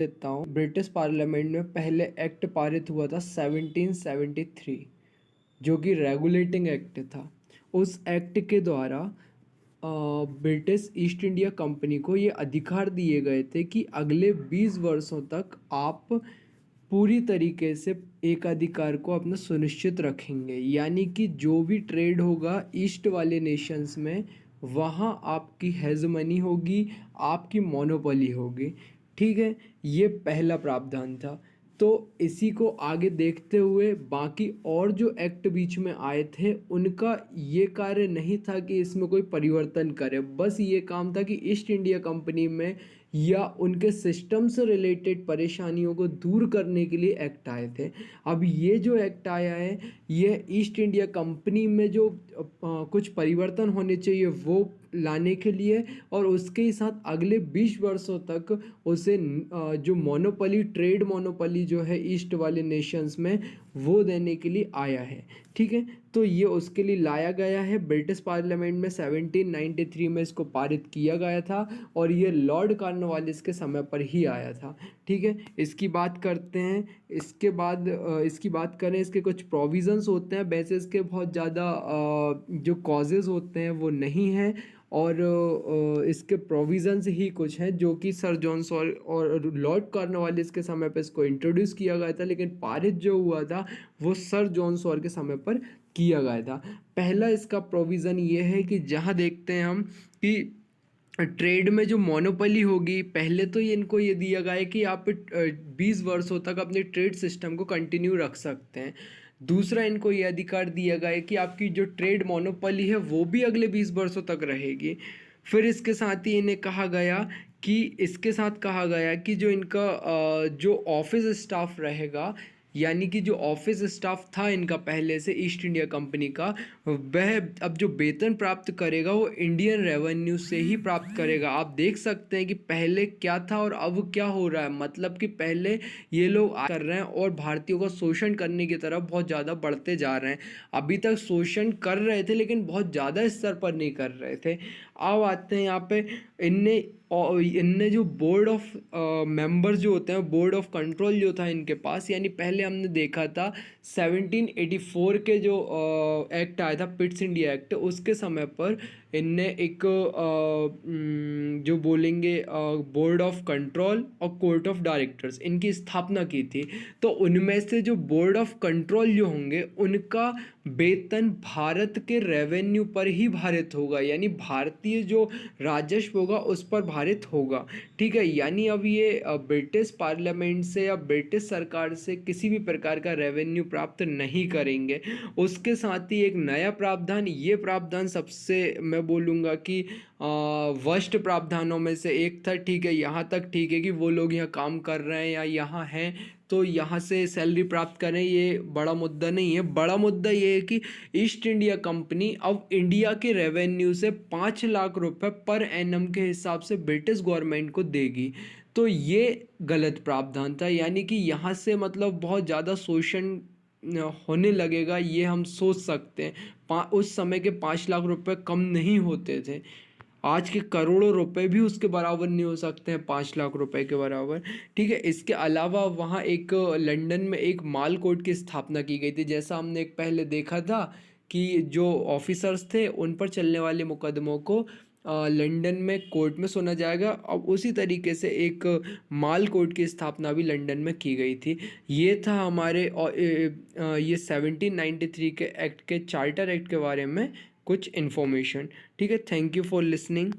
देता हूँ। British parliament में पहले एक्ट पारित हुआ था 1773, जो कि रेगुलेटिंग एक्ट था। उस एक्ट के द्वारा ब्रिटिश ईस्ट इंडिया कंपनी को ये अधिकार दिए गए थे कि अगले 20 वर्षों तक आप पूरी तरीके से एक अधिकार को अपना सुनिश्चित रखेंगे, यानी कि जो भी ट्रेड होगा ईस्ट वाले नेशंस में, वहाँ आपकी हेजमनी होगी, आपकी मोनोपोली होगी। ठीक है, ये पहला प्रावधान था। तो इसी को आगे देखते हुए बाकी और जो एक्ट बीच में आए थे उनका ये कार्य नहीं था कि इसमें कोई परिवर्तन करे, बस ये काम था कि ईस्ट इंडिया कंपनी में या उनके सिस्टम से रिलेटेड परेशानियों को दूर करने के लिए एक्ट आए थे। अब ये जो एक्ट आया है, ये ईस्ट इंडिया कंपनी में जो कुछ परिवर्तन होने चाहिए वो लाने के लिए, और उसके ही साथ अगले 20 वर्षों तक उसे जो मोनोपोली, ट्रेड मोनोपोली जो है ईस्ट वाले नेशंस में, वो देने के लिए आया है। ठीक है, तो ये उसके लिए लाया गया है। ब्रिटिश पार्लियामेंट में 1793 में इसको पारित किया गया था और ये लॉर्ड कॉर्नवालिस के समय पर ही आया था। ठीक है, इसकी बात करते हैं। इसके बाद इसकी बात करें, इसके कुछ प्रोविज़न्स होते हैं। वैसे इसके बहुत ज़्यादा जो कॉजेज़ होते हैं वो नहीं हैं, और इसके प्रोविज़न्स ही कुछ हैं जो कि सर जॉन सॉल और लॉर्ड कॉर्नवालिस के समय पे इसको इंट्रोड्यूस किया गया था, लेकिन पारित जो हुआ था वो सर जॉन सॉल के समय पर किया गया था। पहला इसका प्रोविज़न ये है कि जहाँ देखते हैं हम कि ट्रेड में जो मोनोपोली होगी, पहले तो ये इनको ये दिया गया है कि आप 20 वर्षों तक अपने ट्रेड सिस्टम को कंटिन्यू रख सकते हैं। दूसरा, इनको ये अधिकार दिया गया है कि आपकी जो ट्रेड मोनोपोली है वो भी अगले 20 वर्षों तक रहेगी। फिर इसके साथ ही इन्हें कहा गया कि इसके साथ कहा गया कि जो इनका जो ऑफिस स्टाफ रहेगा, यानी कि जो ऑफिस स्टाफ था इनका पहले से ईस्ट इंडिया कंपनी का, वह अब जो वेतन प्राप्त करेगा वो इंडियन रेवेन्यू से ही प्राप्त करेगा। आप देख सकते हैं कि पहले क्या था और अब क्या हो रहा है। मतलब कि पहले ये लोग कर रहे हैं और भारतीयों का शोषण करने की तरफ बहुत ज़्यादा बढ़ते जा रहे हैं। अभी तक शोषण कर रहे थे लेकिन बहुत ज़्यादा स्तर पर नहीं कर रहे थे। अब आते हैं यहाँ पे, इनने जो बोर्ड ऑफ मेंबर्स जो होते हैं, बोर्ड ऑफ कंट्रोल जो था इनके पास, यानी पहले हमने देखा था 1784 के जो एक्ट आया था, पिट्स इंडिया एक्ट, उसके समय पर इनने एक जो बोलेंगे बोर्ड ऑफ कंट्रोल और कोर्ट ऑफ डायरेक्टर्स, इनकी स्थापना की थी। तो उनमें से जो बोर्ड ऑफ कंट्रोल जो होंगे उनका वेतन भारत के रेवेन्यू पर ही भारित होगा, यानी भारतीय जो राजस्व होगा उस पर भारित होगा। ठीक है, यानी अब ये ब्रिटिश पार्लियामेंट से या ब्रिटिश सरकार से किसी भी प्रकार का रेवेन्यू प्राप्त नहीं करेंगे। उसके साथ ही एक नया प्रावधान, ये प्रावधान सबसे मैं बोलूँगा कि वर्स्ट प्रावधानों में से एक था। ठीक है, यहाँ तक ठीक है कि वो लोग यहाँ काम कर रहे हैं या यहाँ हैं तो यहाँ से सैलरी प्राप्त करें, ये बड़ा मुद्दा नहीं है। बड़ा मुद्दा ये है कि ईस्ट इंडिया कंपनी अब इंडिया के रेवेन्यू से 5 लाख रुपए पर एनम के हिसाब से ब्रिटिश गवर्नमेंट को देगी। तो ये गलत प्रावधान था, यानी कि यहाँ से मतलब बहुत ज़्यादा शोषण होने लगेगा, ये हम सोच सकते हैं। उस समय के 5 लाख रुपए कम नहीं होते थे, आज के करोड़ों रुपए भी उसके बराबर नहीं हो सकते हैं 5 लाख रुपए के बराबर। ठीक है, इसके अलावा वहाँ एक लंदन में एक माल कोर्ट की स्थापना की गई थी। जैसा हमने एक पहले देखा था कि जो ऑफिसर्स थे उन पर चलने वाले मुकदमों को लंदन में कोर्ट में सुना जाएगा, अब उसी तरीके से एक माल कोर्ट की स्थापना भी लंदन में की गई थी। ये था हमारे ये 1793 के एक्ट के, चार्टर एक्ट के बारे में कुछ इन्फॉर्मेशन। ठीक है, थैंक यू फॉर लिसनिंग।